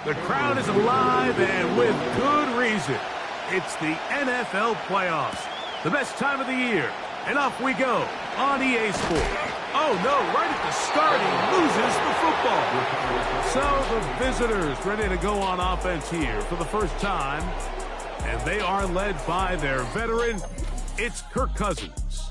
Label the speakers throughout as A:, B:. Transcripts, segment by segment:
A: The crowd is alive, and with good reason. It's the NFL playoffs, the best time of the year. And off we go on EA Sports. Oh, no, right at the start, he loses the football. So the visitors ready to go on offense here for the first time. And they are led by their veteran. It's Kirk Cousins.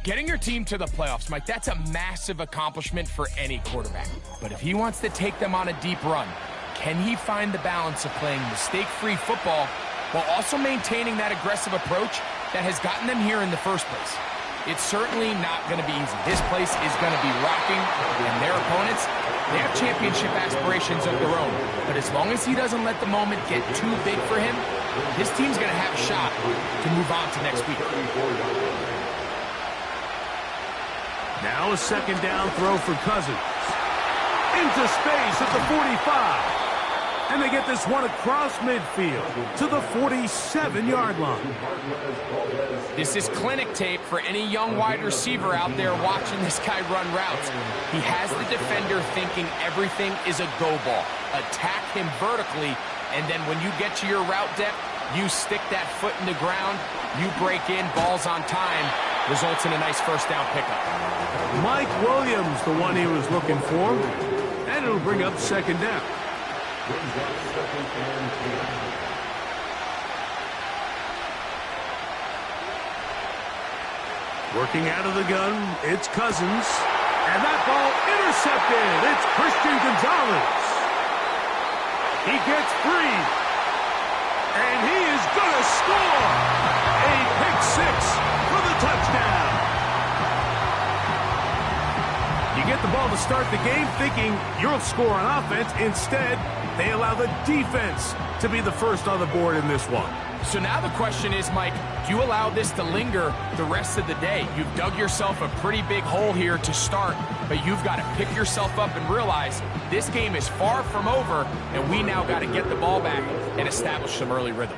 B: Getting your team to the playoffs, Mike, that's a massive accomplishment for any quarterback. But if he wants to take them on a deep run, can he find the balance of playing mistake-free football while also maintaining that aggressive approach that has gotten them here in the first place? It's certainly not going to be easy. This place is going to be rocking, and their opponents, they have championship aspirations of their own. But as long as he doesn't let the moment get too big for him, his team's going to have a shot to move on to next week.
A: Now a second down throw for Cousins. Into space at the 45. And they get this one across midfield to the 47-yard line.
B: This is clinic tape for any young wide receiver out there watching this guy run routes. He has the defender thinking everything is a go ball. Attack him vertically, and then when you get to your route depth, you stick that foot in the ground, you break in, balls on time, results in a nice first down pickup.
A: Mike Williams, the one he was looking for, and it'll bring up second down. Working out of the gun, it's Cousins. And that ball intercepted. It's Christian Gonzalez. He gets free. And he is going to score. A pick six for the touchdown. You get the ball to start the game thinking you'll score on offense. Instead, they allow the defense to be the first on the board in this one.
B: So now the question is, Mike, do you allow this to linger the rest of the day? You've dug yourself a pretty big hole here to start, but you've got to pick yourself up and realize this game is far from over, and we now got to get the ball back and establish some early rhythm.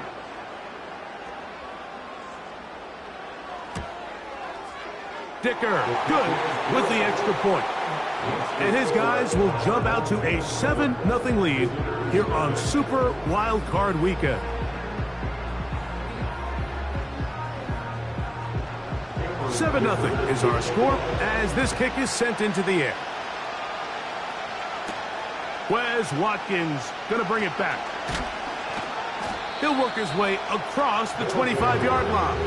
A: Dicker, good with the extra point. And his guys will jump out to a 7-0 lead here on Super Wild Card Weekend. $7-0 is our score as this kick is sent into the air. Wes Watkins going to bring it back. He'll work his way across the 25-yard line.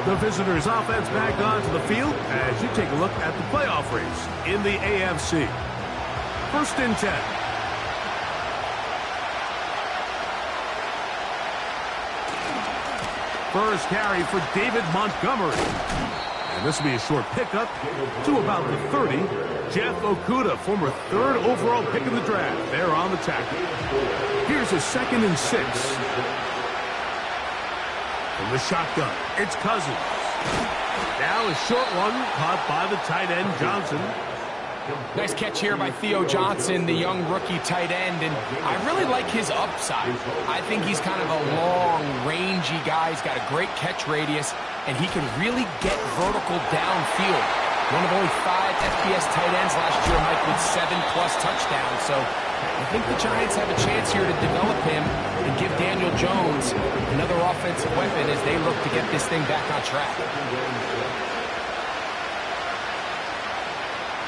A: The visitors' offense back onto the field as you take a look at the playoff race in the AFC. First and 10. First carry for David Montgomery. And this will be a short pickup to about the 30. Jeff Okudah, former 3rd overall pick in the draft. They're on the tackle. Here's a 2nd and 6. From the shotgun, it's Cousins. Now a short one caught by the tight end, Johnson.
B: Nice catch here by Theo Johnson, the young rookie tight end, and I really like his upside. I think he's kind of a long, rangy guy. He's got a great catch radius, and he can really get vertical downfield. One of only 5 FBS tight ends last year, Mike, with 7+ touchdowns. So I think the Giants have a chance here to develop him and give Daniel Jones another offensive weapon as they look to get this thing back on track.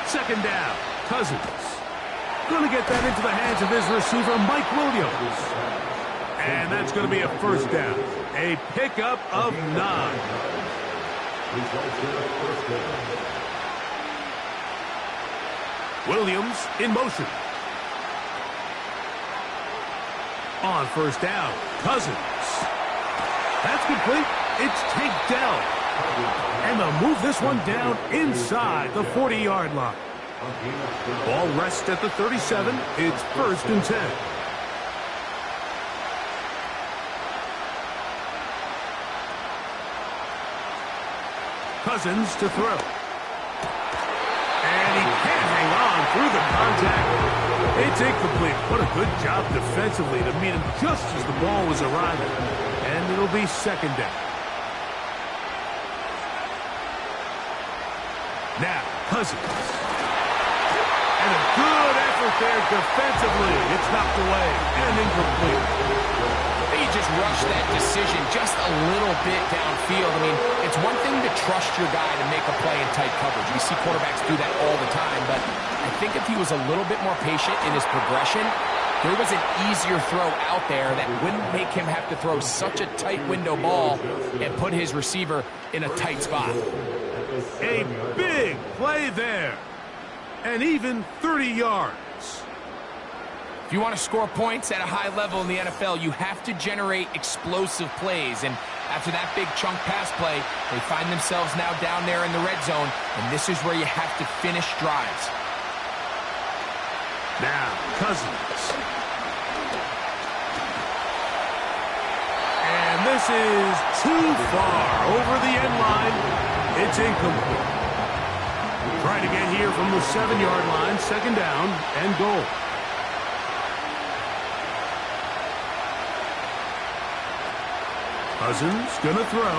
A: Second down, Cousins. Going to get that into the hands of his receiver, Mike Williams. And that's going to be a first down. A pickup of 9. Williams in motion. On first down, Cousins. That's complete. It's Tank Dell. And they'll move this one down inside the 40-yard line. Ball rests at the 37. It's 1st and 10. Cousins to throw. And he can't hang on through the contact. It's incomplete. What a good job defensively to meet him just as the ball was arriving. And it'll be second down. Now, Cousins. And a good effort there defensively. It's knocked away and incomplete.
B: He just rushed that decision just a little bit downfield. I mean, it's one thing to trust your guy to make a play in tight coverage. We see quarterbacks do that all the time, but I think if he was a little bit more patient in his progression, there was an easier throw out there that wouldn't make him have to throw such a tight window ball and put his receiver in a tight spot.
A: A big play there. And even 30 yards.
B: If you want to score points at a high level in the NFL, you have to generate explosive plays. And after that big chunk pass play, they find themselves now down there in the red zone. And this is where you have to finish drives.
A: Now, Cousins. And this is too far over the end line. It's incomplete. Trying to get here from the 7-yard line, second down and goal. Cousins gonna throw.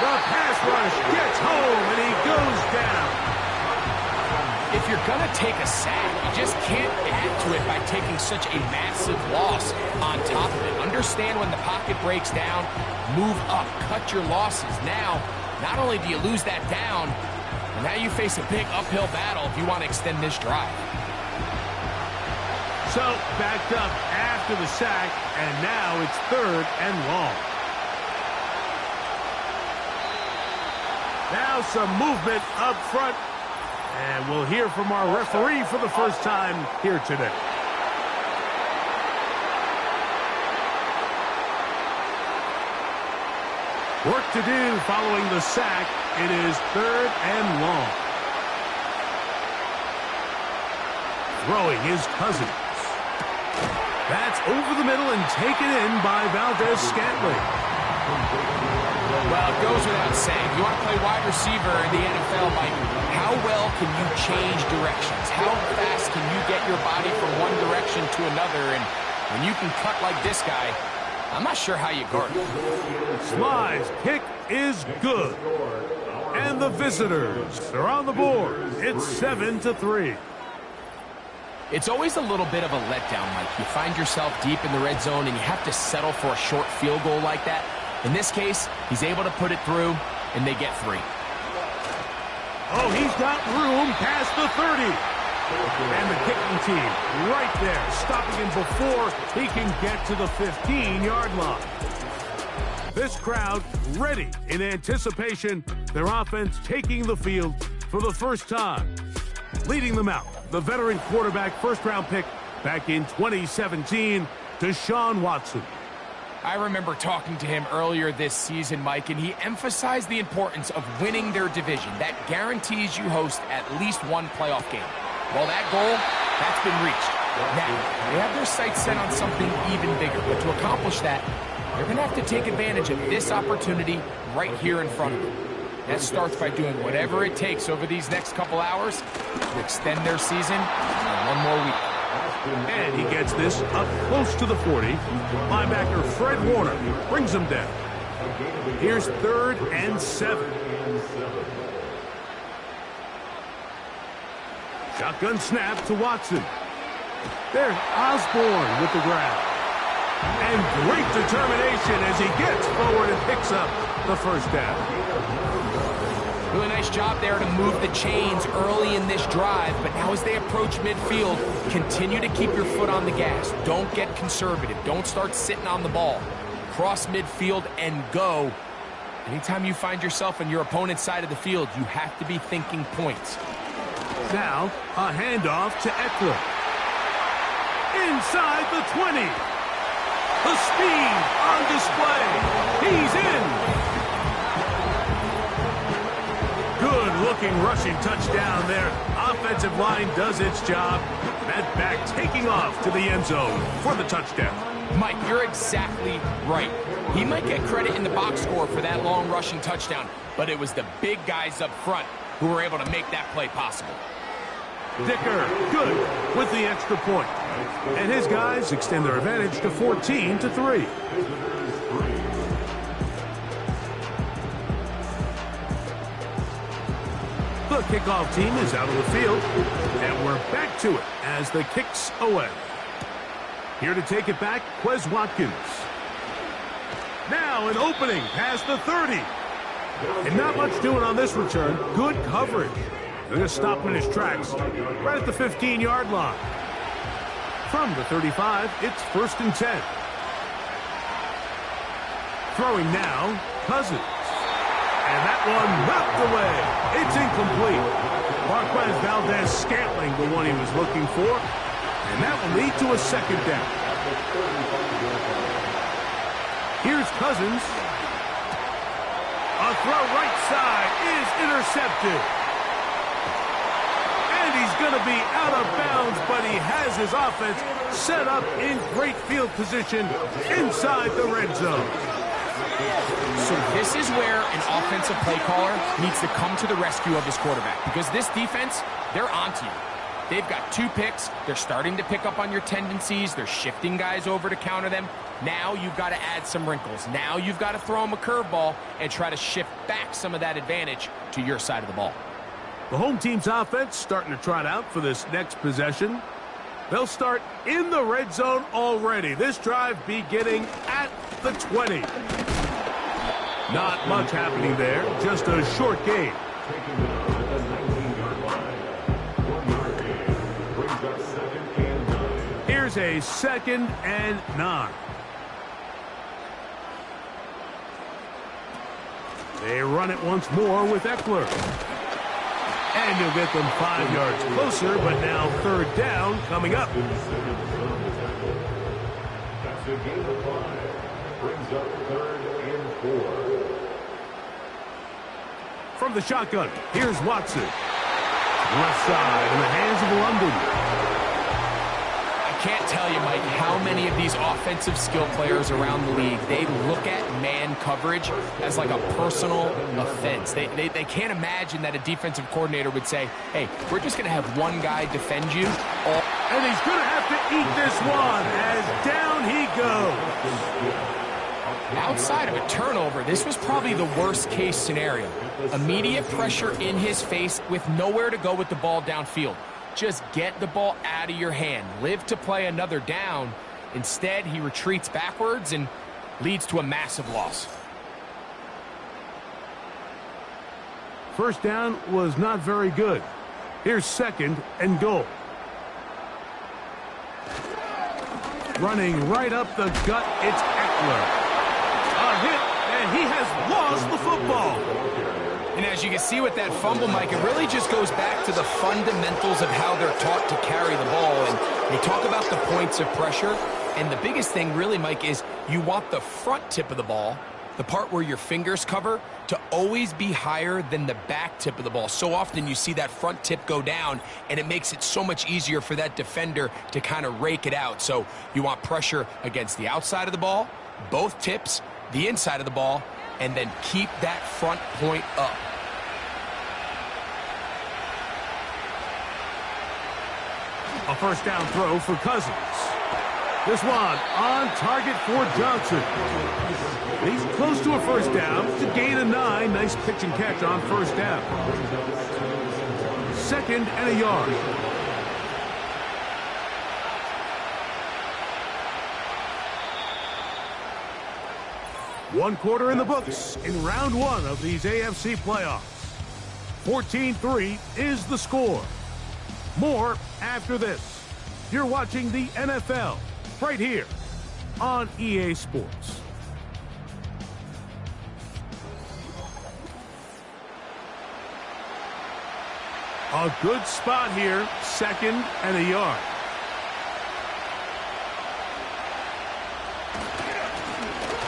A: The pass rush gets home and he goes down.
B: If you're gonna take a sack, you just can't add to it by taking such a massive loss on top of it. Understand when the pocket breaks down, move up, cut your losses. Now, not only do you lose that down, but now you face a big uphill battle if you want to extend this drive.
A: So, backed up after the sack, and now it's third and long. Now some movement up front, and we'll hear from our referee for the first time here today. Work to do following the sack. It is third and long. Throwing his Cousins. That's over the middle and taken in by Valdes-Scantling.
B: Well, it goes without saying. You want to play wide receiver in the NFL, Mike, how well can you change directions? How fast can you get your body from one direction to another? And when you can cut like this guy, I'm not sure how you guard it.
A: Sly's kick is good. And the visitors are on the board. It's 7-3.
B: It's always a little bit of a letdown, Mike. You find yourself deep in the red zone and you have to settle for a short field goal like that. In this case, he's able to put it through, and they get 3.
A: Oh, he's got room past the 30. And the kicking team right there, stopping him before he can get to the 15-yard line. This crowd ready in anticipation, their offense taking the field for the first time. Leading them out, the veteran quarterback, first-round pick back in 2017, Deshaun Watson.
B: I remember talking to him earlier this season, Mike, and he emphasized the importance of winning their division. That guarantees you host at least one playoff game. Well, that goal, that's been reached. Now, they have their sights set on something even bigger, but to accomplish that, they're going to have to take advantage of this opportunity right here in front of them. That starts by doing whatever it takes over these next couple hours to extend their season on one more week.
A: And he gets this up close to the 40. Linebacker Fred Warner brings him down. Here's 3rd and 7. Shotgun snap to Watson. There's Osborne with the grab. And great determination as he gets forward and picks up the first down.
B: Really nice job there to move the chains early in this drive, but now as they approach midfield, continue to keep your foot on the gas. Don't get conservative. Don't start sitting on the ball. Cross midfield and go. Anytime you find yourself on your opponent's side of the field, you have to be thinking points.
A: Now, a handoff to Eckler. Inside the 20. The speed on display. He's in. Good-looking rushing touchdown there. Offensive line does its job. That back taking off to the end zone for the touchdown.
B: Mike, you're exactly right. He might get credit in the box score for that long rushing touchdown, but it was the big guys up front who were able to make that play possible.
A: Dicker, good with the extra point. And his guys extend their advantage to 14-3. The kickoff team is out on the field, and we're back to it as the kick's away. Here to take it back, Quez Watkins. Now an opening past the 30. And not much doing on this return. Good coverage. They're going to stop him in his tracks right at the 15-yard line. From the 35, it's 1st and 10. Throwing now, Cousins. And that one knocked away. It's incomplete. Marquez Valdez-Scantling, the one he was looking for. And that will lead to a 2nd down. Here's Cousins. A throw right side is intercepted. And he's going to be out of bounds, but he has his offense set up in great field position inside the red zone.
B: So this is where an offensive play caller needs to come to the rescue of his quarterback, because this defense, they're onto you. They've got 2 picks. They're starting to pick up on your tendencies. They're shifting guys over to counter them. Now you've got to add some wrinkles. Now you've got to throw them a curveball and try to shift back some of that advantage to your side of the ball.
A: The home team's offense starting to trot out for this next possession. They'll start in the red zone already. This drive beginning at the 20. Not much happening there. Just a short gain. Here's a 2nd and 9. They run it once more with Eckler. And he'll get them 5 yards closer, but now 3rd down coming up.
C: That's a gain of 5. Brings up 3rd and 4.
A: From the shotgun, here's Watson. Left side in the hands of London.
B: I can't tell you, Mike, how many of these offensive skill players around the league, they look at man coverage as like a personal offense. They can't imagine that a defensive coordinator would say, hey, we're just going to have one guy defend you.
A: And he's going to have to eat this one as down he goes.
B: Outside of a turnover, this was probably the worst-case scenario. Immediate pressure in his face with nowhere to go with the ball downfield. Just get the ball out of your hand. Live to play another down. Instead, he retreats backwards and leads to a massive loss.
A: 1st down was not very good. Here's 2nd and goal. Running right up the gut, it's Eckler. A hit, and he has lost the football.
B: And as you can see with that fumble, Mike, it really just goes back to the fundamentals of how they're taught to carry the ball. And they talk about the points of pressure. And the biggest thing really, Mike, is you want the front tip of the ball, the part where your fingers cover, to always be higher than the back tip of the ball. So often you see that front tip go down, and it makes it so much easier for that defender to kind of rake it out. So you want pressure against the outside of the ball, both tips, the inside of the ball, and then keep that front point up.
A: A 1st down throw for Cousins. This one on target for Johnson. He's close to a 1st down. It's a gain of 9. Nice pitch and catch on 1st down. 2nd and a yard. One quarter in the books in round 1 of these AFC playoffs. 14-3 is the score. More after this. You're watching the NFL right here on EA Sports. A good spot here, 2nd and a yard.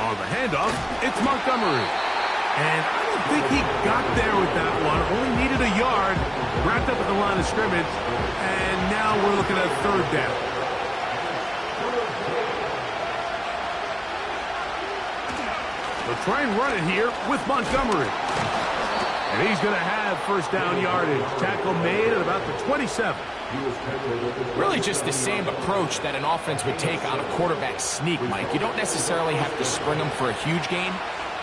A: On the handoff, it's Montgomery. And I don't think he got there with that one. Only needed a yard. Wrapped up at the line of scrimmage. And now we're looking at 3rd down. They'll try and run it here with Montgomery. And he's going to have 1st down yardage. Tackle made at about the 27.
B: Really just the same approach that an offense would take on a quarterback sneak, Mike. You don't necessarily have to spring them for a huge gain.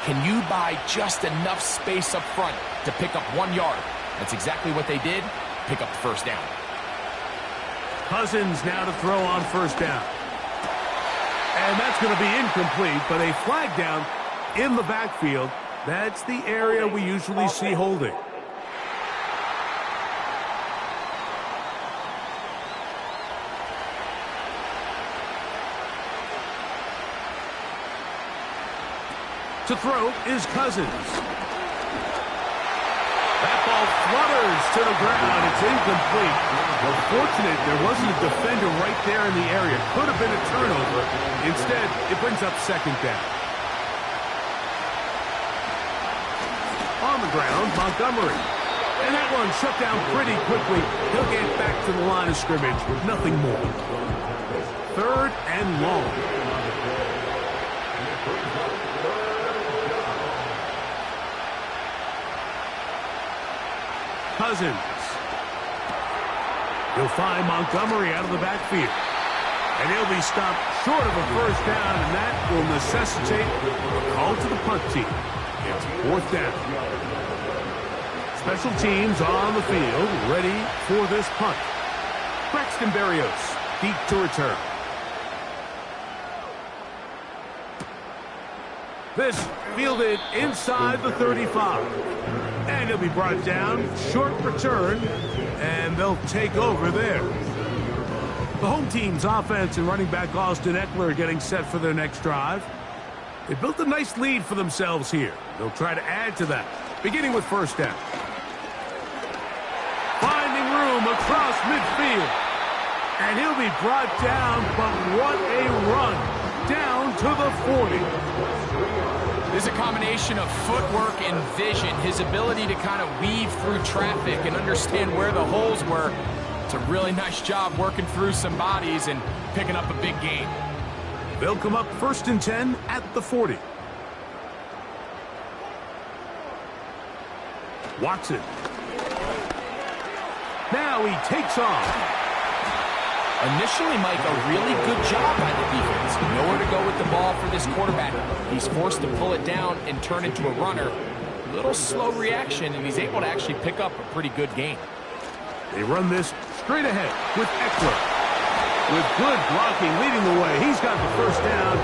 B: Can you buy just enough space up front to pick up 1 yard? That's exactly what they did. Pick up the first down.
A: Cousins now to throw on first down. And that's going to be incomplete, but a flag down in the backfield. That's the area we usually see holding. To throw is Cousins. That ball flutters to the ground. It's incomplete. Well, fortunate there wasn't a defender right there in the area. Could have been a turnover. Instead, it brings up second down. On the ground, Montgomery. And that one shut down pretty quickly. He'll get back to the line of scrimmage. Nothing more. Third and long. Cousins. He'll find Montgomery out of the backfield. And he'll be stopped short of a first down, and that will necessitate a call to the punt team. It's fourth down. Special teams on the field, ready for this punt. Braxton Berrios, deep to return. This fielded inside the 35. And he'll be brought down, short return, and they'll take over there. The home team's offense and running back Austin Ekeler are getting set for their next drive. They built a nice lead for themselves here. They'll try to add to that, beginning with first down. Finding room across midfield. And he'll be brought down, but what a run. Down to the 40.
B: There's a combination of footwork and vision. His ability to kind of weave through traffic and understand where the holes were. It's a really nice job working through some bodies and picking up a big gain.
A: They'll come up first and 10 at the 40. Watson. Now he takes off.
B: Initially, Mike, a really good job by the defense. Nowhere to go with the ball for this quarterback. He's forced to pull it down and turn into a runner. A little slow reaction, and he's able to actually pick up a pretty good gain.
A: They run this straight ahead with Ekeler. With good blocking leading the way, he's got the first down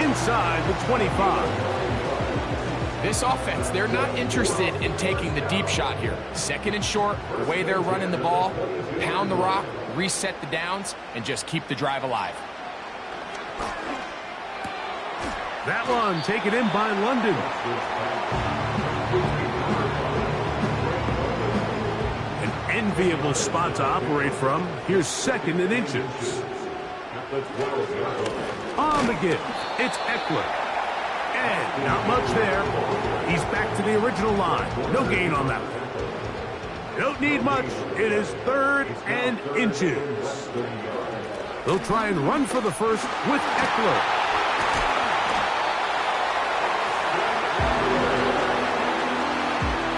A: inside the 25.
B: This offense, they're not interested in taking the deep shot here. Second and short, the way they're running the ball, pound the rock, reset the downs, and just keep the drive alive.
A: That one taken in by London. An enviable spot to operate from. Here's second and inches. On the give, it's Ekeler. And not much there. He's back to the original line. No gain on that one. Don't need much. It is third and inches. They'll try and run for the first with Ekeler.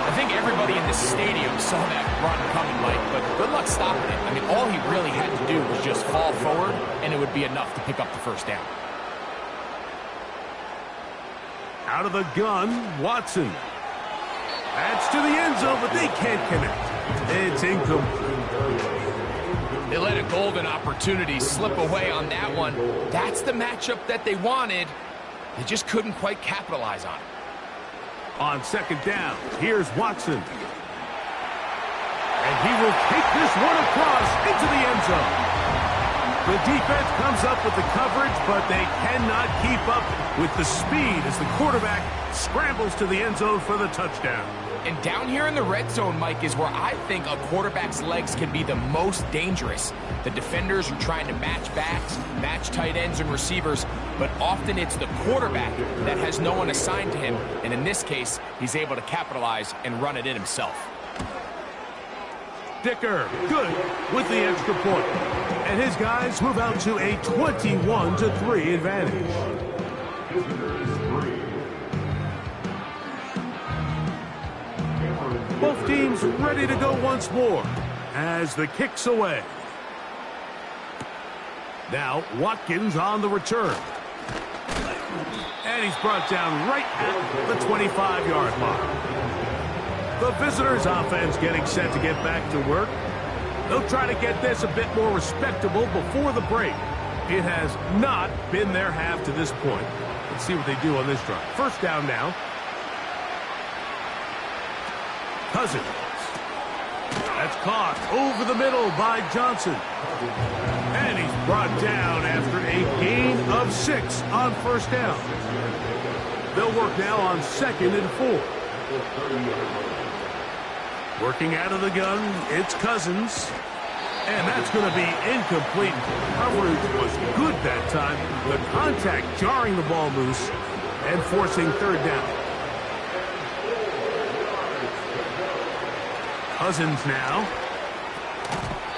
B: I think everybody in the stadium saw that run coming, Mike, but good luck stopping it. I mean, all he really had to do was just fall forward, and it would be enough to pick up the first down.
A: Out of the gun, Watson. That's to the end zone, but they can't connect. It's incomplete.
B: They let a golden opportunity slip away on that one. That's the matchup that they wanted. They just couldn't quite capitalize on it.
A: On second down, here's Watson. And he will take this one across into the end zone. The defense comes up with the coverage, but they cannot keep up with the speed as the quarterback scrambles to the end zone for the touchdown.
B: And down here in the red zone, Mike, is where I think a quarterback's legs can be the most dangerous. The defenders are trying to match backs, match tight ends and receivers, but often it's the quarterback that has no one assigned to him, and in this case, he's able to capitalize and run it in himself.
A: Dicker, good with the extra point. And his guys move out to a 21-3 advantage. Both teams ready to go once more as the kick's away. Now Watkins on the return. And he's brought down right at the 25-yard line. The visitors' offense getting set to get back to work. They'll try to get this a bit more respectable before the break. It has not been their half to this point. Let's see what they do on this drive. First down now. Cousins. That's caught over the middle by Johnson. And he's brought down after a gain of 6 on first down. They'll work now on 2nd and 4. Working out of the gun, it's Cousins. And that's going to be incomplete. Coverage was good that time. The contact jarring the ball loose and forcing 3rd down. Cousins now.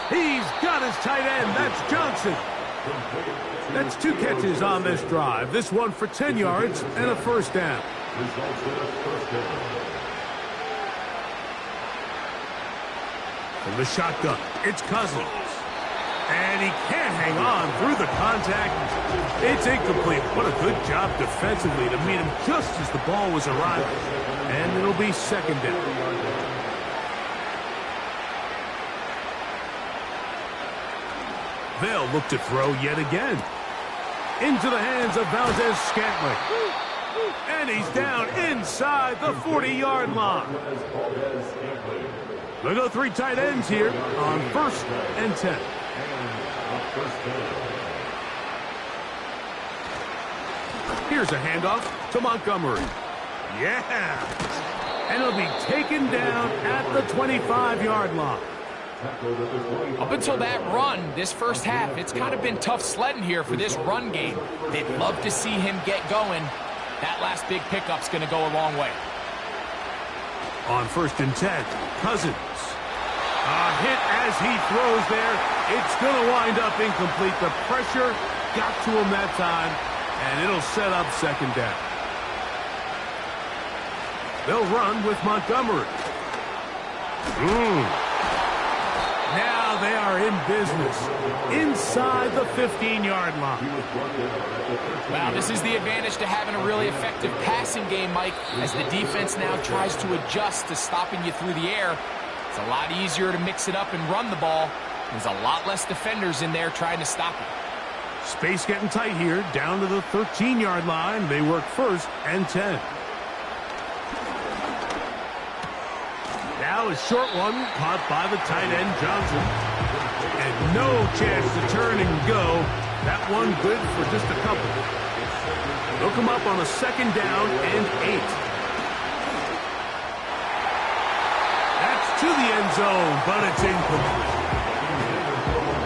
A: He's got his tight end. That's Johnson. That's 2 catches on this drive. This one for 10 yards and a first down. From the shotgun, it's Cousins. And he can't hang on through the contact. It's incomplete. What a good job defensively to meet him just as the ball was arriving. And it'll be 2nd down. They'll look to throw yet again. Into the hands of Valdes-Scantling. And he's down inside the 40-yard line. They'll go 3 tight ends here on 1st and 10. Here's a handoff to Montgomery. Yeah! And he'll be taken down at the 25-yard line.
B: Up until that run, this first half, it's kind of been tough sledding here for this run game. They'd love to see him get going. That last big pickup's going to go a long way.
A: On 1st and 10, Cousins. A hit as he throws there. It's going to wind up incomplete. The pressure got to him that time, and it'll set up 2nd down. They'll run with Montgomery. Now they are in business inside the 15-yard line.
B: Wow, this is the advantage to having a really effective passing game, Mike, as the defense now tries to adjust to stopping you through the air. It's a lot easier to mix it up and run the ball. There's a lot less defenders in there trying to stop it.
A: Space getting tight here, down to the 13-yard line. They work 1st and 10. Now a short one caught by the tight end Johnson. And no chance to turn and go. That one good for just a couple. They'll come up on a 2nd down and 8. That's to the end zone, but it's incomplete.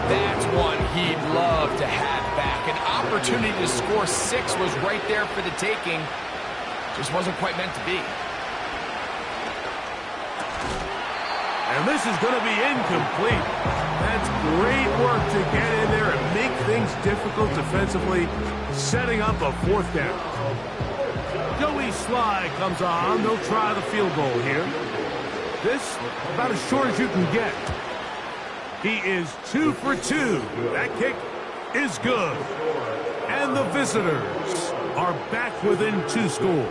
B: That's one he'd love to have back. An opportunity to score 6 was right there for the taking. Just wasn't quite meant to be.
A: And this is going to be incomplete. That's great work to get in there and make things difficult defensively, setting up a 4th down. Joey Sly comes on. They'll try the field goal here. This about as short as you can get. He is 2 for 2. That kick is good. And the visitors are back within 2 scores.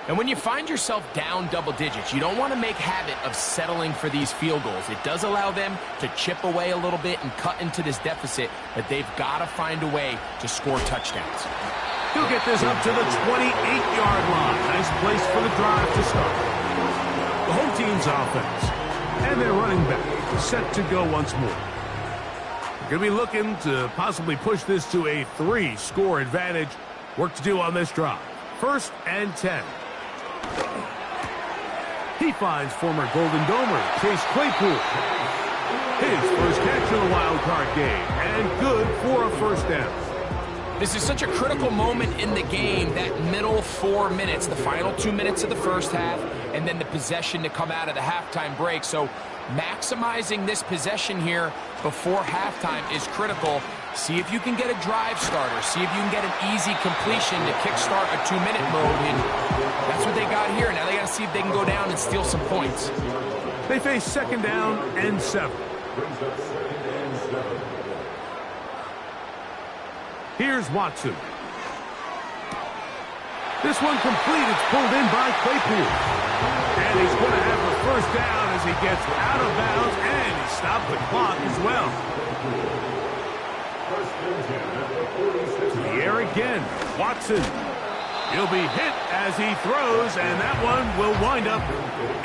B: And when you find yourself down double digits, you don't want to make habit of settling for these field goals. It does allow them to chip away a little bit and cut into this deficit, but they've got to find a way to score touchdowns.
A: He'll get this up to the 28-yard line. Nice place for the drive to start. The home team's offense. And their running back set to go once more. They're going to be looking to possibly push this to a 3-score advantage. Work to do on this drive. 1st and 10. He finds former Golden Domer Chase Claypool. His first catch in the wild card game, and good for a 1st down.
B: This is such a critical moment in the game, that middle 4 minutes, the final 2 minutes of the first half, and then the possession to come out of the halftime break. So maximizing this possession here before halftime is critical. See if you can get a drive starter. See if you can get an easy completion to kickstart a 2-minute mode. And that's what they got here. Now they got to see if they can go down and steal some points.
A: They face 2nd down and 7. Here's Watson. This one complete. It's pulled in by Claypool. And he's going to have the first down as he gets out of bounds, and he stopped the clock as well. To the air again. Watson. He'll be hit as he throws, and that one will wind up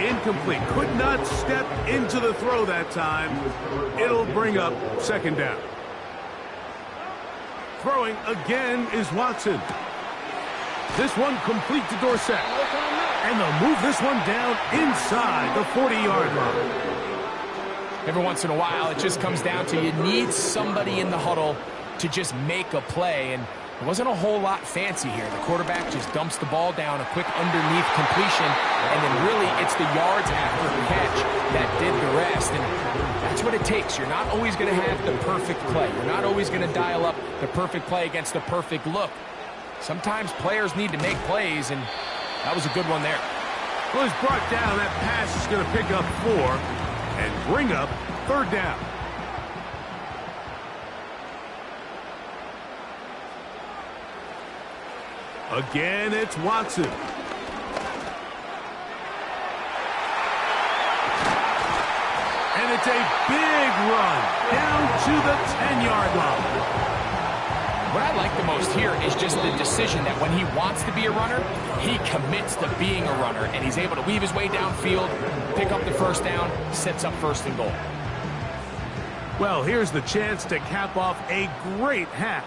A: incomplete. Could not step into the throw that time. It'll bring up second down. Throwing again is Watson. This one complete to Dorsett. And they'll move this one down inside the 40-yard line.
B: Every once in a while, it just comes down to you need somebody in the huddle to just make a play, and it wasn't a whole lot fancy here. The quarterback just dumps the ball down, a quick underneath completion, and then really it's the yards after the catch that did the rest. And that's what it takes. You're not always going to have the perfect play. You're not always going to dial up the perfect play against the perfect look. Sometimes players need to make plays, and that was a good one there.
A: Well, he's brought down. That pass is going to pick up 4 and bring up third down. Again, it's Watson. And it's a big run down to the 10-yard line.
B: What I like the most here is just the decision that when he wants to be a runner, he commits to being a runner, and he's able to weave his way downfield, pick up the first down, sets up first and goal.
A: Well, here's the chance to cap off a great half.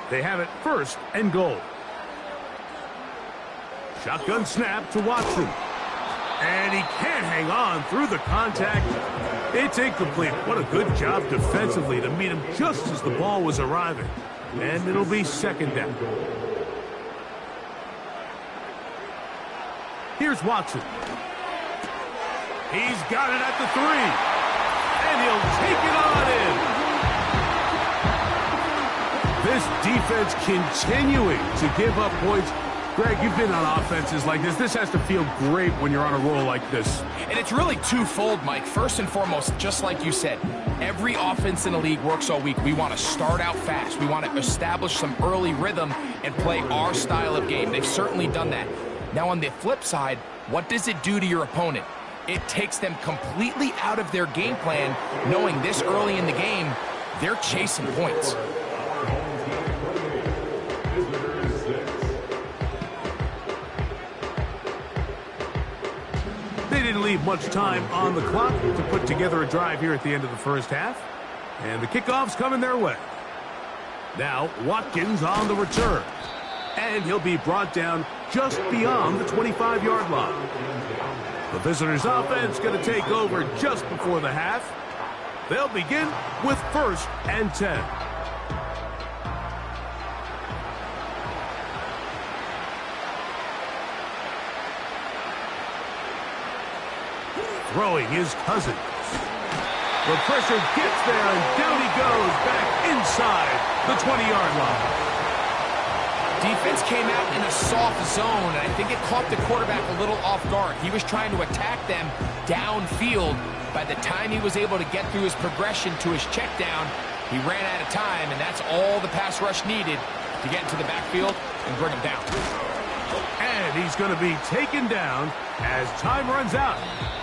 A: They have it first and goal. Shotgun snap to Watson. And he can't hang on through the contact. It's incomplete. What a good job defensively to meet him just as the ball was arriving. And it'll be second down. Here's Watson. He's got it at the 3. And he'll take it on in. This defense continuing to give up points. Greg, you've been on offenses like this. This has to feel great when you're on a roll like this.
B: And it's really twofold, Mike. First and foremost, just like you said, every offense in the league works all week. We want to start out fast. We want to establish some early rhythm and play our style of game. They've certainly done that. Now, on the flip side, what does it do to your opponent? It takes them completely out of their game plan, knowing this early in the game, they're chasing points.
A: They didn't leave much time on the clock to put together a drive here at the end of the first half. And the kickoff's coming their way. Now, Watkins on the return. And he'll be brought down just beyond the 25-yard line. The visitors' offense going to take over just before the half. They'll begin with first and 10. Throwing his Cousins. The pressure gets there, and down he goes back inside the 20-yard line.
B: Defense came out in a soft zone, and I think it caught the quarterback a little off guard. He was trying to attack them downfield. By the time he was able to get through his progression to his check down, he ran out of time, and that's all the pass rush needed to get into the backfield and bring him down.
A: And he's going to be taken down as time runs out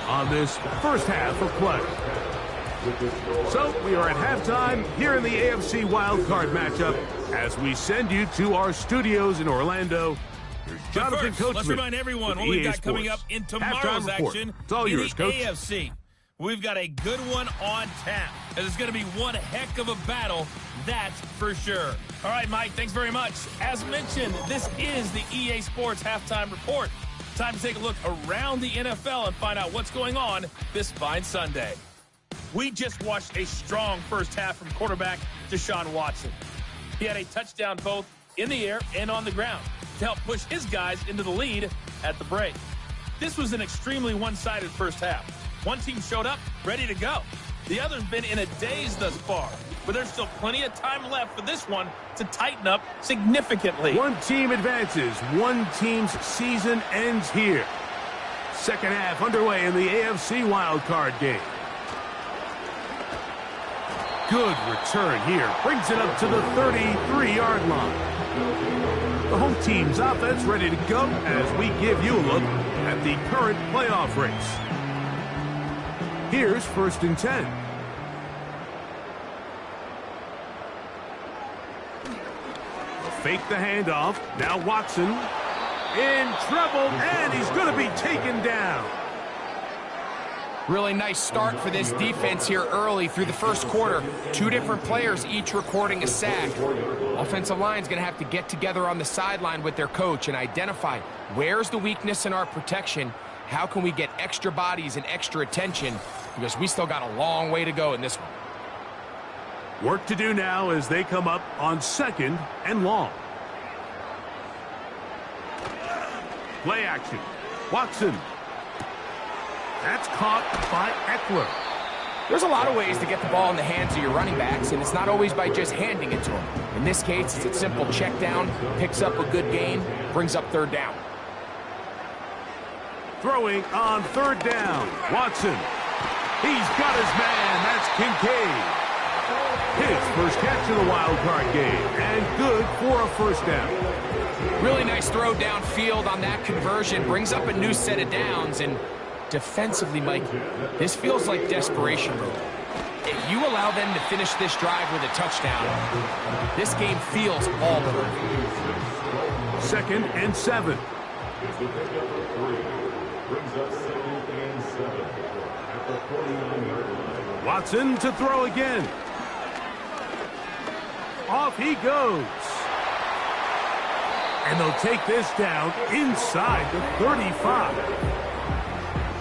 A: on this first half of play. So we are at halftime here in the AFC wildcard matchup as we send you to our studios in Orlando. Here's Jonathan Coachman.
D: Let's remind everyone what we've got coming up in tomorrow's action
A: it's all
D: in
A: yours,
D: the
A: Coach.
D: AFC. We've got a good one on tap. It's going to be one heck of a battle, that's for sure. All right, Mike, thanks very much. As mentioned, this is the EA Sports Halftime Report. Time to take a look around the NFL and find out what's going on this fine Sunday. We just watched a strong first half from quarterback Deshaun Watson. He had a touchdown both in the air and on the ground to help push his guys into the lead at the break. This was an extremely one-sided first half. One team showed up ready to go. The other's been in a daze thus far, but there's still plenty of time left for this one to tighten up significantly.
A: One team advances. One team's season ends here. Second half underway in the AFC wildcard game. Good return here. Brings it up to the 33-yard line. The home team's offense ready to go as we give you a look at the current playoff race. Here's 1st and 10. Fake the handoff. Now Watson in trouble, and he's going to be taken down.
B: Really nice start for this defense here early through the first quarter. 2 different players each recording a sack. Offensive line's going to have to get together on the sideline with their coach and identify where's the weakness in our protection. How can we get extra bodies and extra attention? Because we still got a long way to go in this one.
A: Work to do now as they come up on 2nd and long. Play action. Watson. That's caught by Eckler.
B: There's a lot of ways to get the ball in the hands of your running backs, and it's not always by just handing it to them. In this case, it's a simple check down, picks up a good gain, brings up 3rd down.
A: Throwing on 3rd down. Watson. He's got his man. That's Kincaid. His first catch of the wild card game, and good for a 1st down.
B: Really nice throw downfield on that conversion, brings up a new set of downs, and defensively, Mike, this feels like desperation mode. If you allow them to finish this drive with a touchdown, this game feels all over.
A: 2nd and 7. Watson to throw again. Off he goes. And they'll take this down inside the 35.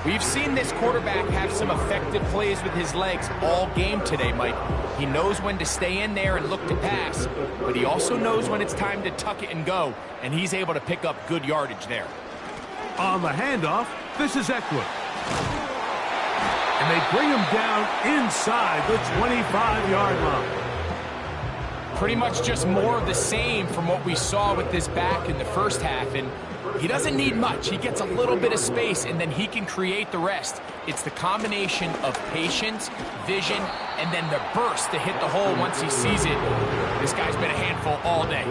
B: We've seen this quarterback have some effective plays with his legs all game today, Mike. He knows when to stay in there and look to pass, but he also knows when it's time to tuck it and go, and he's able to pick up good yardage there.
A: On the handoff, this is Eckler. And they bring him down inside the 25-yard line.
B: Pretty much just more of the same from what we saw with this back in the first half, and he doesn't need much. He gets a little bit of space, and then he can create the rest. It's the combination of patience, vision, and then the burst to hit the hole once he sees it. This guy's been a handful all day.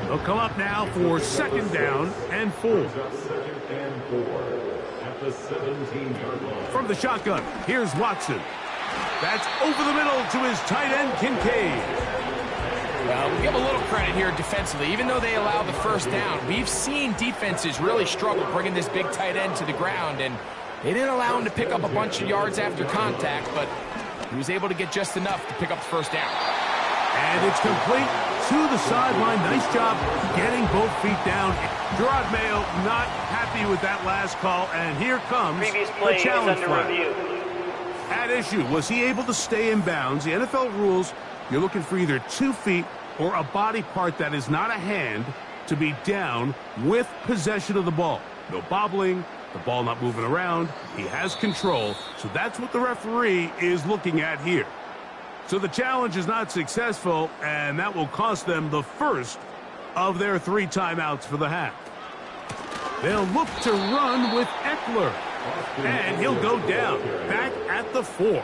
A: They'll come up now for 2nd down and 4. From the shotgun, here's Watson. That's over the middle to his tight end, Kincaid.
B: We give a little credit here defensively. Even though they allow the 1st down, we've seen defenses really struggle bringing this big tight end to the ground, and they didn't allow him to pick up a bunch of yards after contact, but he was able to get just enough to pick up the 1st down.
A: And it's complete to the sideline. Nice job getting both feet down. Gerard Mayo not happy with that last call, and here comes the challenge flag. At issue, was he able to stay in bounds? The NFL rules, you're looking for either 2 feet or a body part that is not a hand to be down with possession of the ball. No bobbling, the ball not moving around. He has control, so that's what the referee is looking at here. So the challenge is not successful, and that will cost them the first of their 3 timeouts for the half. They'll look to run with Eckler. And he'll go down, back at the 4.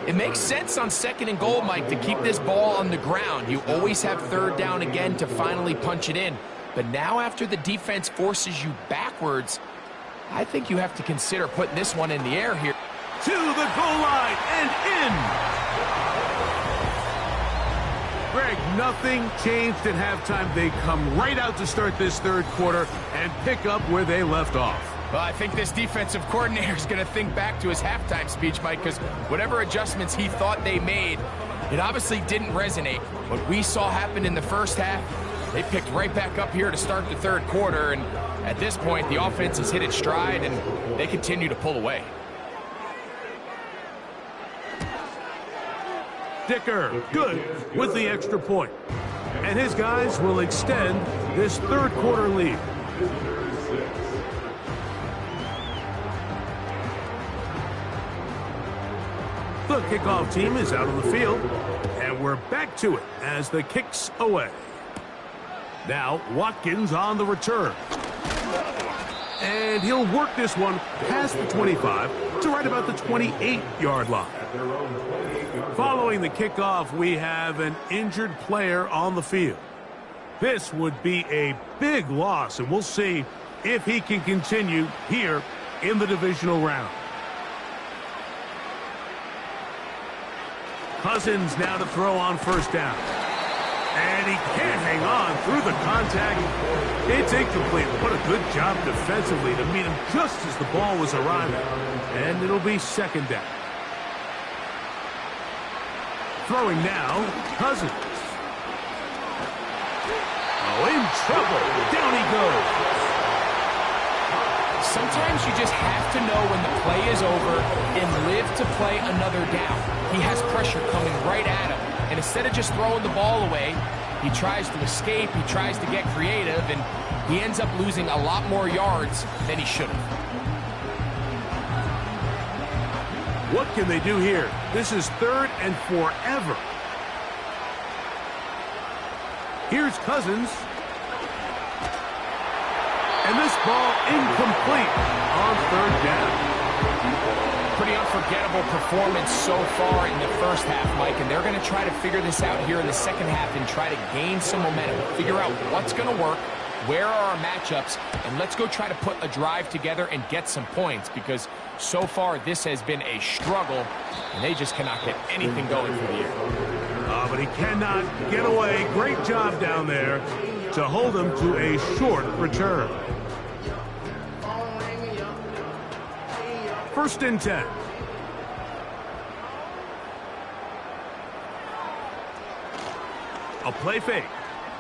B: It makes sense on 2nd and goal, Mike, to keep this ball on the ground. You always have 3rd down again to finally punch it in. But now after the defense forces you backwards, I think you have to consider putting this one in the air here.
A: To the goal line and in. Greg, nothing changed at halftime. They come right out to start this 3rd quarter and pick up where they left off.
B: Well, I think this defensive coordinator is going to think back to his halftime speech, Mike, because whatever adjustments he thought they made, it obviously didn't resonate. What we saw happen in the first half, they picked right back up here to start the 3rd quarter, and at this point, the offense has hit its stride, and they continue to pull away.
A: Dicker, good with the extra point. And his guys will extend this 3rd quarter lead. The kickoff team is out on the field, and we're back to it as the kick's away. Now, Watkins on the return. And he'll work this one past the 25 to right about the 28-yard line. Following the kickoff, we have an injured player on the field. This would be a big loss, and we'll see if he can continue here in the divisional round. Cousins now to throw on first down. And he can't hang on through the contact. It's incomplete. What a good job defensively to meet him just as the ball was arriving. And it'll be second down. Throwing now, Cousins. Oh, in trouble. Down he goes.
B: Sometimes you just have to know when the play is over and live to play another down. He has pressure coming right at him, and instead of just throwing the ball away, he tries to escape, he tries to get creative, and he ends up losing a lot more yards than he should have.
A: What can they do here? This is 3rd and forever. Here's Cousins. And this ball incomplete on 3rd down.
B: Pretty unforgettable performance so far in the first half, Mike, and they're going to try to figure this out here in the second half and try to gain some momentum, figure out what's going to work, where are our matchups, and let's go try to put a drive together and get some points, because so far this has been a struggle, and they just cannot get anything going for the year.
A: But he cannot get away. Great job down there to hold him to a short return. 1st and 10. A play fake.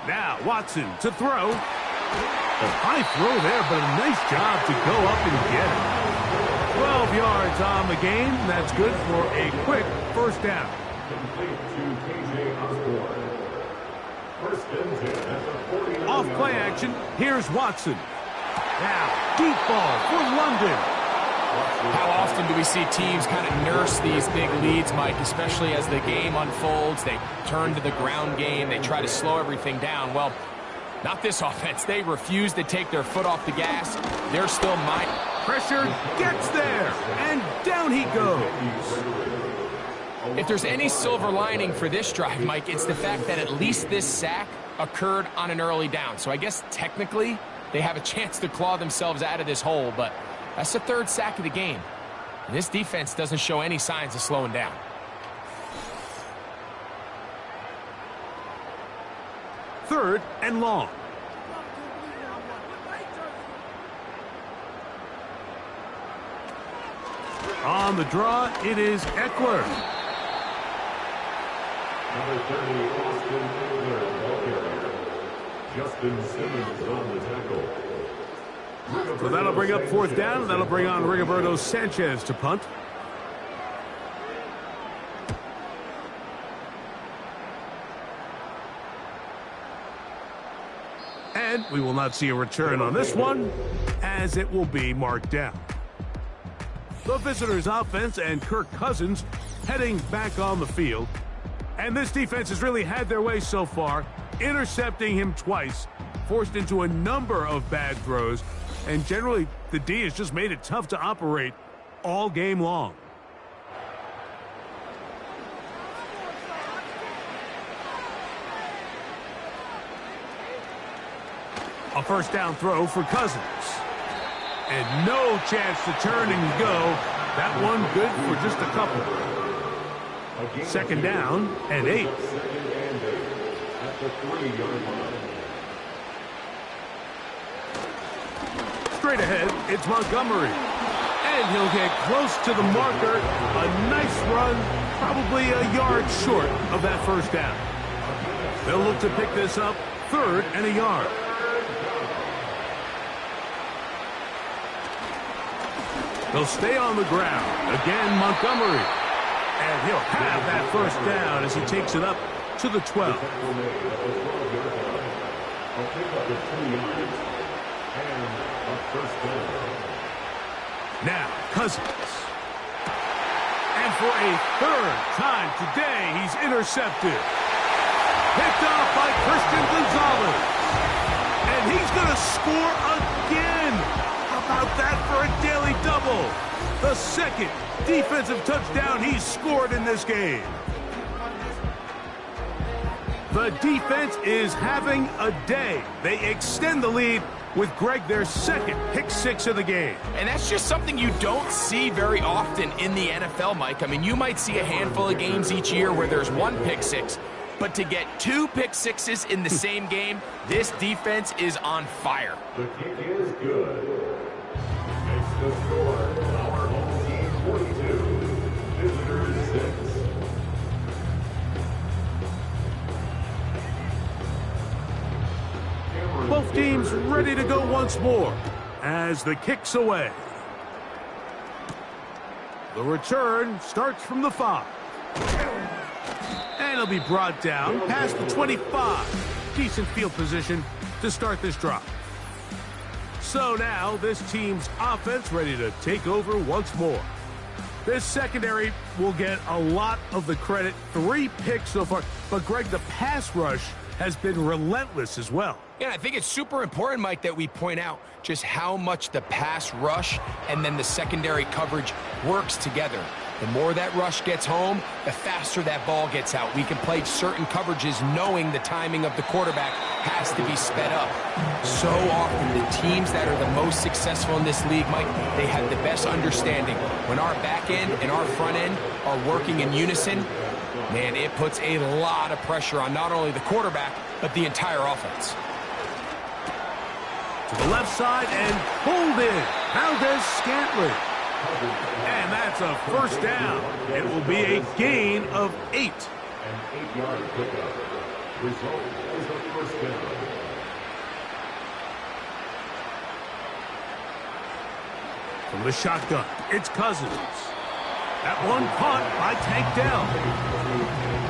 A: Now Watson to throw. A high throw there, but a nice job to go up and get it. 12 yards on the game. That's good for a quick first down. Off play action. Here's Watson. Now, deep ball for London.
B: How often do we see teams kind of nurse these big leads, Mike, especially as the game unfolds? They turn to the ground game. They try to slow everything down. Well, not this offense. They refuse to take their foot off the gas. They're still
A: Pressure gets there, and down he goes.
B: If there's any silver lining for this drive, Mike, it's the fact that at least this sack occurred on an early down. So I guess technically they have a chance to claw themselves out of this hole, but that's the 3rd sack of the game. And this defense doesn't show any signs of slowing down.
A: Third and long. On the draw, it is Eckler.
C: Number 30, Austin Eckler, ball carrier. Justin Simmons on the tackle.
A: So that'll bring up 4th down, and that'll bring on Rigoberto Sanchez to punt. And we will not see a return on this one, as it will be marked down. The visitors' offense and Kirk Cousins heading back on the field. And this defense has really had their way so far, intercepting him twice, forced into a number of bad throws, and generally the D has just made it tough to operate all game long. A first down throw for Cousins. And no chance to turn and go. That one good for just a couple. 2nd down and 8.
C: At the 3-yard line.
A: Straight ahead, it's Montgomery. And he'll get close to the marker. A nice run, probably a yard short of that first down. They'll look to pick this up 3rd and a yard. They'll stay on the ground. Again, Montgomery. And he'll have that first down as he takes it up to the 12. Now, Cousins. And for a 3rd time today, he's intercepted. Picked off by Christian Gonzalez. And he's going to score again. How about that for a daily double? trouble. The second defensive touchdown he's scored in this game. The defense is having a day. They extend the lead with Greg their second pick six of the game.
B: And that's just something you don't see very often in the NFL, Mike. I mean, you might see a handful of games each year where there's one pick six, but to get two pick sixes in the same game, this defense is on fire.
C: The kick is good. Makes the score. Our home team 42. Visitors 6.
A: Both teams ready to go once more as the kick's away. The return starts from the 5. And it'll be brought down past the 25. Decent field position to start this drive. So now this team's offense ready to take over once more. This secondary will get a lot of the credit. 3 picks so far. But Greg, the pass rush has been relentless as well.
B: Yeah, I think it's super important, Mike, that we point out just how much the pass rush and then the secondary coverage works together. The more that rush gets home, the faster that ball gets out. We can play certain coverages knowing the timing of the quarterback has to be sped up. So often, the teams that are the most successful in this league, Mike, they have the best understanding. When our back end and our front end are working in unison, man, it puts a lot of pressure on not only the quarterback, but the entire offense.
A: To the left side and pulled in. Valdes-Scantling. And that's a first down. It will be a gain of 8.
C: An 8-yard pickup. Result is a first down.
A: From the shotgun, it's Cousins. That one caught by Tank Dell.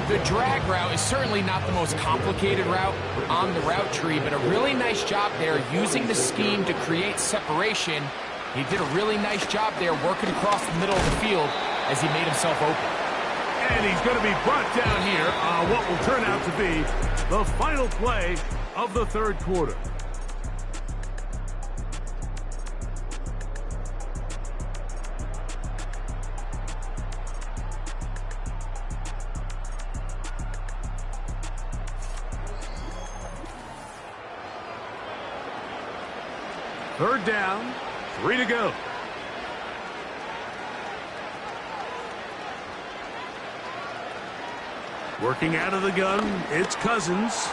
B: The drag route is certainly not the most complicated route on the route tree, but a really nice job there using the scheme to create separation. He did a really nice job there working across the middle of the field as he made himself open.
A: And he's going to be brought down here on what will turn out to be the final play of the third quarter. Third down, 3 to go. Working out of the gun, it's Cousins.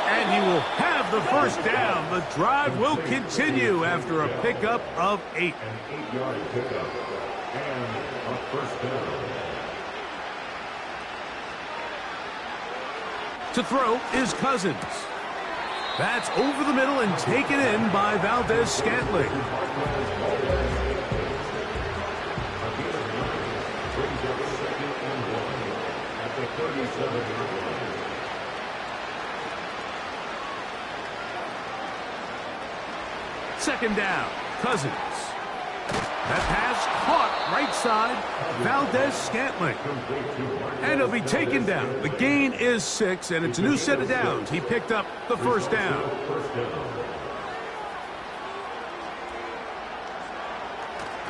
A: And he will have the first down. The drive will continue after a pickup of 8.
C: An 8-yard pickup. And a first down.
A: To throw is Cousins. That's over the middle and taken in by Valdes-Scantling. Second down, Cousins. That pass caught right side, Valdes-Scantling. And he'll be taken down. The gain is 6, and it's a new set of downs. He picked up the first down.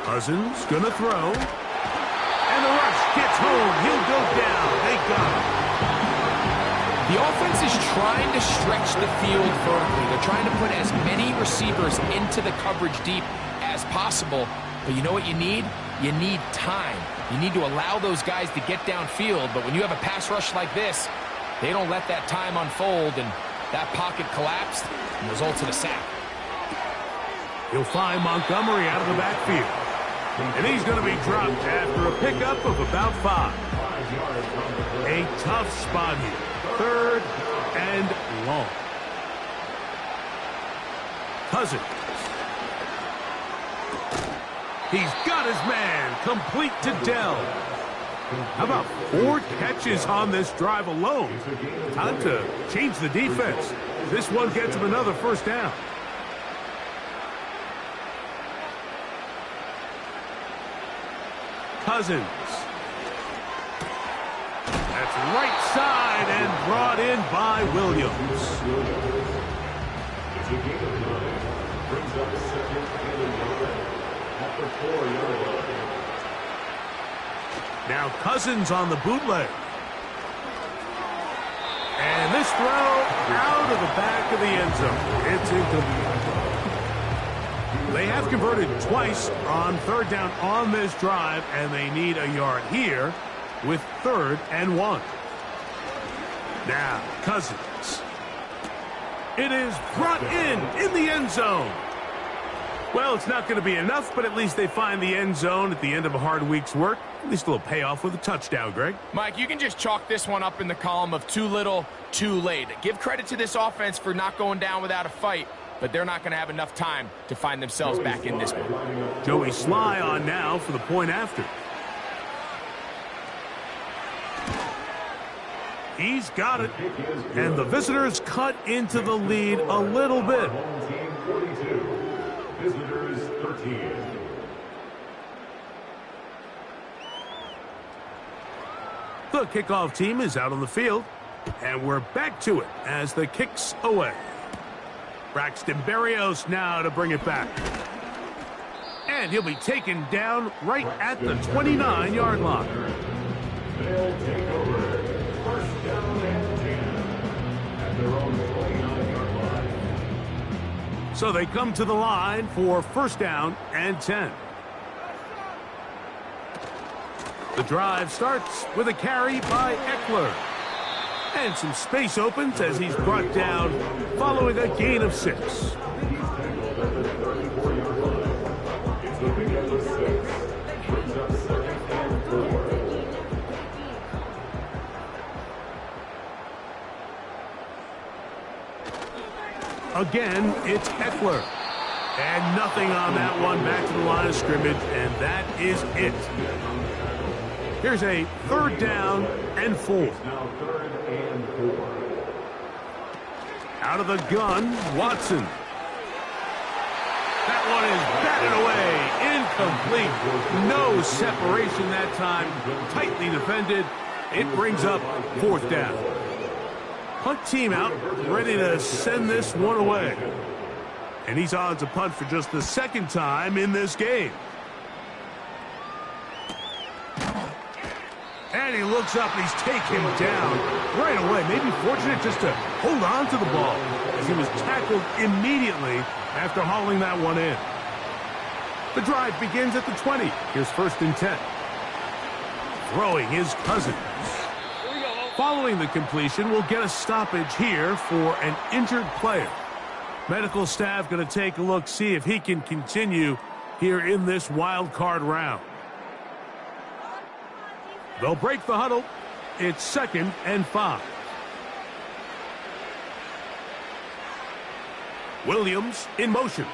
A: Cousins gonna throw. And the rush gets home. He'll go down. They got him.
B: The offense is trying to stretch the field vertically. They're trying to put as many receivers into the coverage deep as possible. But you know what you need? You need time. You need to allow those guys to get downfield. But when you have a pass rush like this, they don't let that time unfold, and that pocket collapsed and results in a sack.
A: He'll find Montgomery out of the backfield. And he's going to be dropped after a pickup of about 5. A tough spot here. Third and long. Cousins. He's got his man, complete to Dell. How about 4 catches on this drive alone? Time to change the defense. This one gets him another first down. Cousins. That's right side and brought in by Williams.
C: It's a gain of 9. Brings up second and 9. at the 4-yard line.
A: Now Cousins on the bootleg. And this throw out of the back of the end zone. It's incomplete. They have converted twice on third down on this drive, and they need a yard here with 3rd and 1. Now Cousins. It is brought in the end zone. Well, it's not going to be enough, but at least they find the end zone at the end of a hard week's work. At least a little payoff with a touchdown, Greg.
B: Mike, you can just chalk this one up in the column of too little, too late. Give credit to this offense for not going down without a fight, but they're not going to have enough time to find themselves back in this one.
A: Joey Sly on now for the point after. He's got it. And the visitors cut into the lead a little bit.
C: Home team 42. Visitors 13.
A: The kickoff team is out on the field. And we're back to it as the kick's away. Braxton Berrios now to bring it back. And he'll be taken down right at the 29-yard line.
C: They'll take over. First down and 10 at their own 29-yard line.
A: So they come to the line for first down and 10. The drive starts with a carry by Eckler. And some space opens as he's brought down following a gain of 6. Again, it's Eckler. And nothing on that one, back to the line of scrimmage, and that is it. Here's a 3rd down and 4.
C: Now 3rd and 4.
A: Out of the gun, Watson. That one is batted away. Incomplete. No separation that time. Tightly defended. It brings up 4th down. Punt team out, ready to send this one away. And he's on to punt for just the 2nd time in this game. And he looks up and he's taken down right away. Maybe fortunate just to hold on to the ball as he was tackled immediately after hauling that one in. The drive begins at the 20. Here's 1st and 10. Throwing his Cousins. Following the completion, we'll get a stoppage here for an injured player. Medical staff going to take a look, see if he can continue here in this wild card round. They'll break the huddle. It's 2nd and 5. Williams in motion.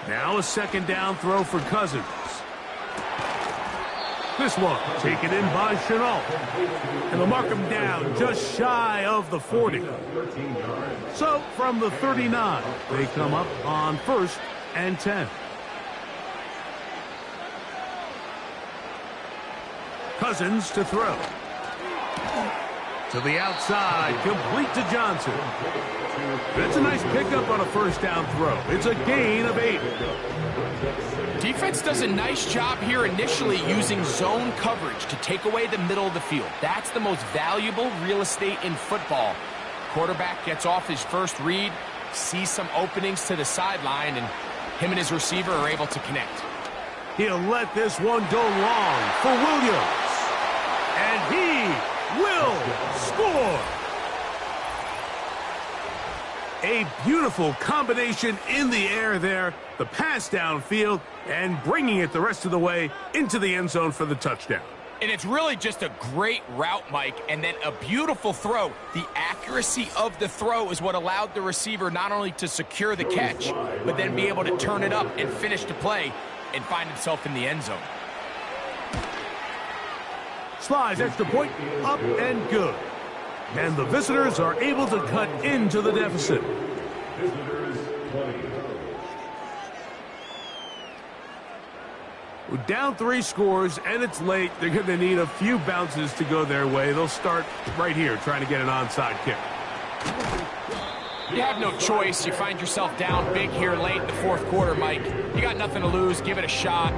A: Now a 2nd down throw for Cousins. This one taken in by Chenault. And they'll mark him down just shy of the 40. So from the 39, they come up on 1st and 10. Cousins to throw. To the outside, complete to Johnson. That's a nice pickup on a 1st down throw. It's a gain of 8.
B: Defense does a nice job here initially using zone coverage to take away the middle of the field. That's the most valuable real estate in football. Quarterback gets off his first read, sees some openings to the sideline, and him and his receiver are able to connect.
A: He'll let this one go long for Williams. And he will score. A beautiful combination in the air there. The pass downfield and bringing it the rest of the way into the end zone for the touchdown.
B: And it's really just a great route, Mike, and then a beautiful throw. The accuracy of the throw is what allowed the receiver not only to secure the catch, but then be able to turn it up and finish the play and find himself in the end zone.
A: Sly's extra point, up and good. And the visitors are able to cut into the deficit.
C: Visitors 20.
A: We're down 3 scores, and it's late. They're going to need a few bounces to go their way. They'll start right here trying to get an onside kick.
B: You have no choice. You find yourself down big here late in the fourth quarter, Mike. You got nothing to lose. Give it a shot.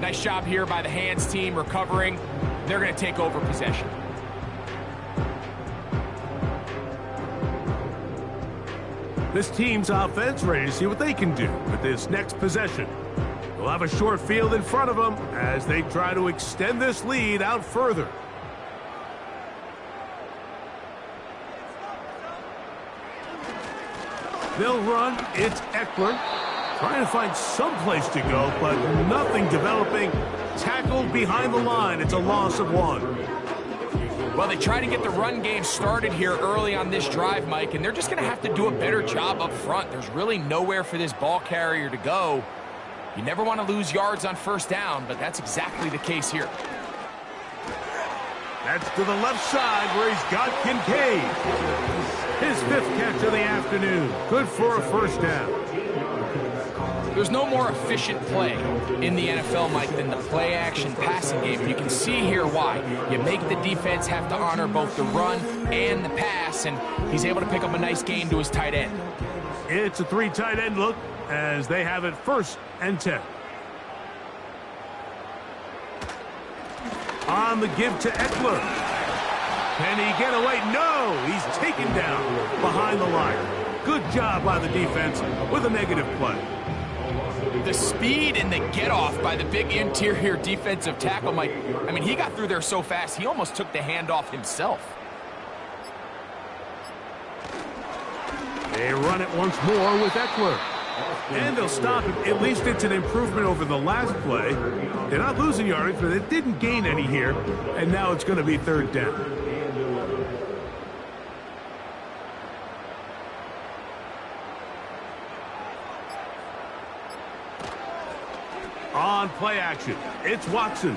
B: Nice job here by the hands team recovering. They're going to take over possession.
A: This team's offense ready to see what they can do with this next possession. They'll have a short field in front of them as they try to extend this lead out further. They'll run. It's Eckler. Trying to find some place to go, but nothing developing. Tackled behind the line. It's a loss of 1.
B: Well, they try to get the run game started here early on this drive, Mike, and they're just going to have to do a better job up front. There's really nowhere for this ball carrier to go. You never want to lose yards on first down, but that's exactly the case here.
A: That's to the left side where he's got Kincaid. His 5th catch of the afternoon. Good for a first down.
B: There's no more efficient play in the NFL, Mike, than the play-action passing game. You can see here why. You make the defense have to honor both the run and the pass, and he's able to pick up a nice gain to his tight end.
A: It's a 3 tight end look as they have it 1st and 10. On the give to Eckler. Can he get away? No! He's taken down behind the line. Good job by the defense with a negative play.
B: The speed and the get-off by the big interior defensive tackle, Mike. I mean, he got through there so fast, he almost took the handoff himself.
A: They run it once more with Eckler. And they'll stop it. At least it's an improvement over the last play. They're not losing yardage, but they didn't gain any here. And now it's going to be 3rd down. On play action, it's Watson.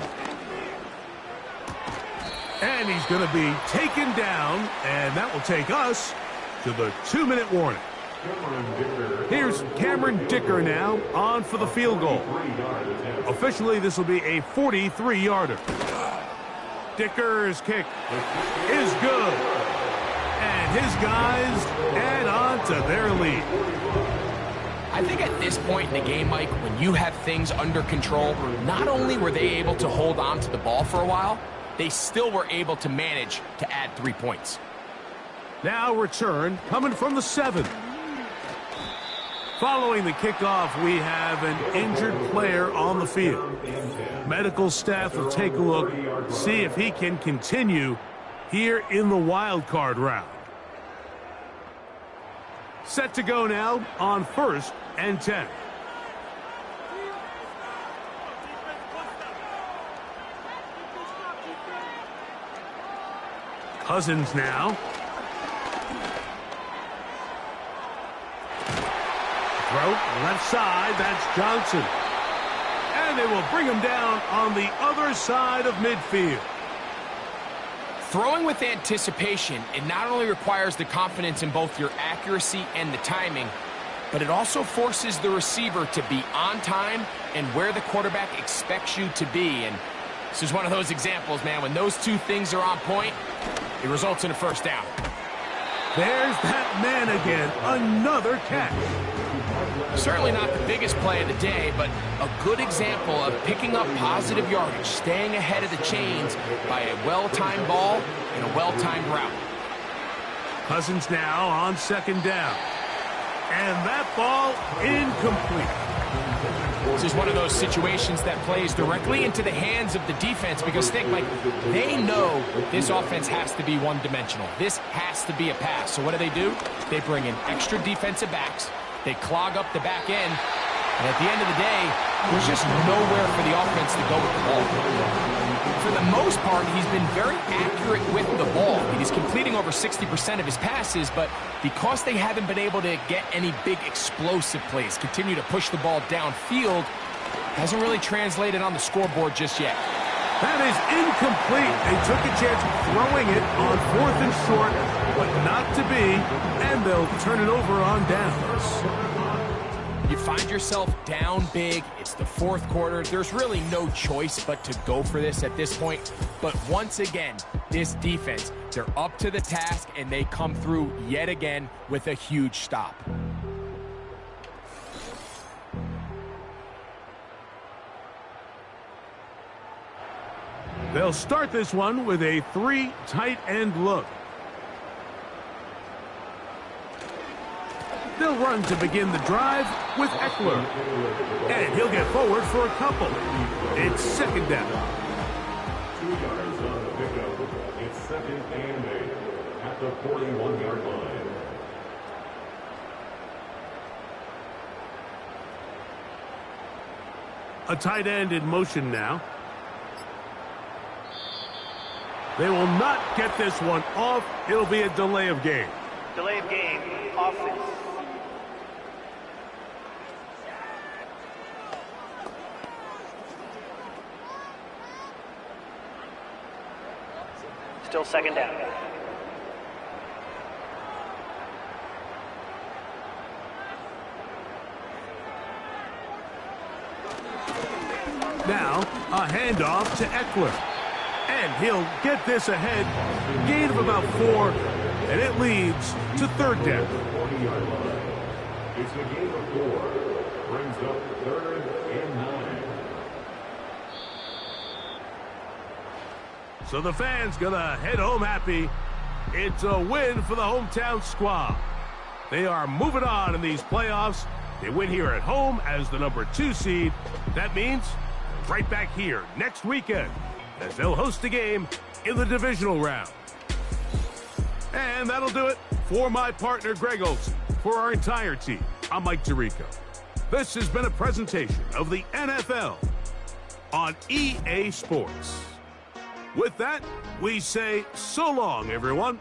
A: And he's going to be taken down, and that will take us to the 2-minute warning. Here's Cameron Dicker now on for the field goal. Officially, this will be a 43-yarder. Dicker's kick is good. And his guys add on to their lead.
B: I think at this point in the game, Mike, when you have things under control, not only were they able to hold on to the ball for a while, they still were able to manage to add 3 points.
A: Now return coming from the 7. Following the kickoff, we have an injured player on the field. Medical staff will take a look, see if he can continue here in the wild card round. Set to go now on 1st and 10. Cousins now. Throw left side, that's Johnson. And they will bring him down on the other side of midfield.
B: Throwing with anticipation, it not only requires the confidence in both your accuracy and the timing, but it also forces the receiver to be on time and where the quarterback expects you to be. And this is one of those examples, man. When those 2 things are on point, it results in a first down.
A: There's that man again. Another catch.
B: Certainly not the biggest play of the day, but a good example of picking up positive yardage, staying ahead of the chains by a well-timed ball and a well-timed route.
A: Cousins now on 2nd down. And that ball incomplete.
B: This is one of those situations that plays directly into the hands of the defense because, think, Mike, they know this offense has to be one-dimensional. This has to be a pass. So what do? They bring in extra defensive backs. They clog up the back end. And at the end of the day, there's just nowhere for the offense to go with the ball. For the most part, he's been very accurate with the ball. He's completing over 60% of his passes, but because they haven't been able to get any big explosive plays, continue to push the ball downfield, hasn't really translated on the scoreboard just yet.
A: That is incomplete. They took a chance throwing it on 4th and short, but not to be, and they'll turn it over on downs.
B: You find yourself down big. It's the fourth quarter. There's really no choice but to go for this at this point. But once again, this defense, they're up to the task, and they come through yet again with a huge stop.
A: They'll start this one with a 3 tight end look. They'll run to begin the drive with Eckler. And he'll get forward for a couple. It's second down.
C: 2 yards on the pickup. It's second and 8 at the 41-yard line.
A: A tight end in motion now. They will not get this one off. It'll be a delay of game.
E: Delay of game, offense. Still second down.
A: Now, a handoff to Eckler. And he'll get this ahead. Gain of about 4, and it leads to third down.
C: 40-yard line. It's a gain of 4. Brings up third and 9.
A: So the fans gonna head home happy. It's a win for the hometown squad. They are moving on in these playoffs. They win here at home as the number 2 seed. That means right back here next weekend as they'll host a game in the divisional round. And that'll do it for my partner, Greg Olsen. For our entire team, I'm Mike Tirico. This has been a presentation of the NFL on EA Sports. With that, we say so long, everyone.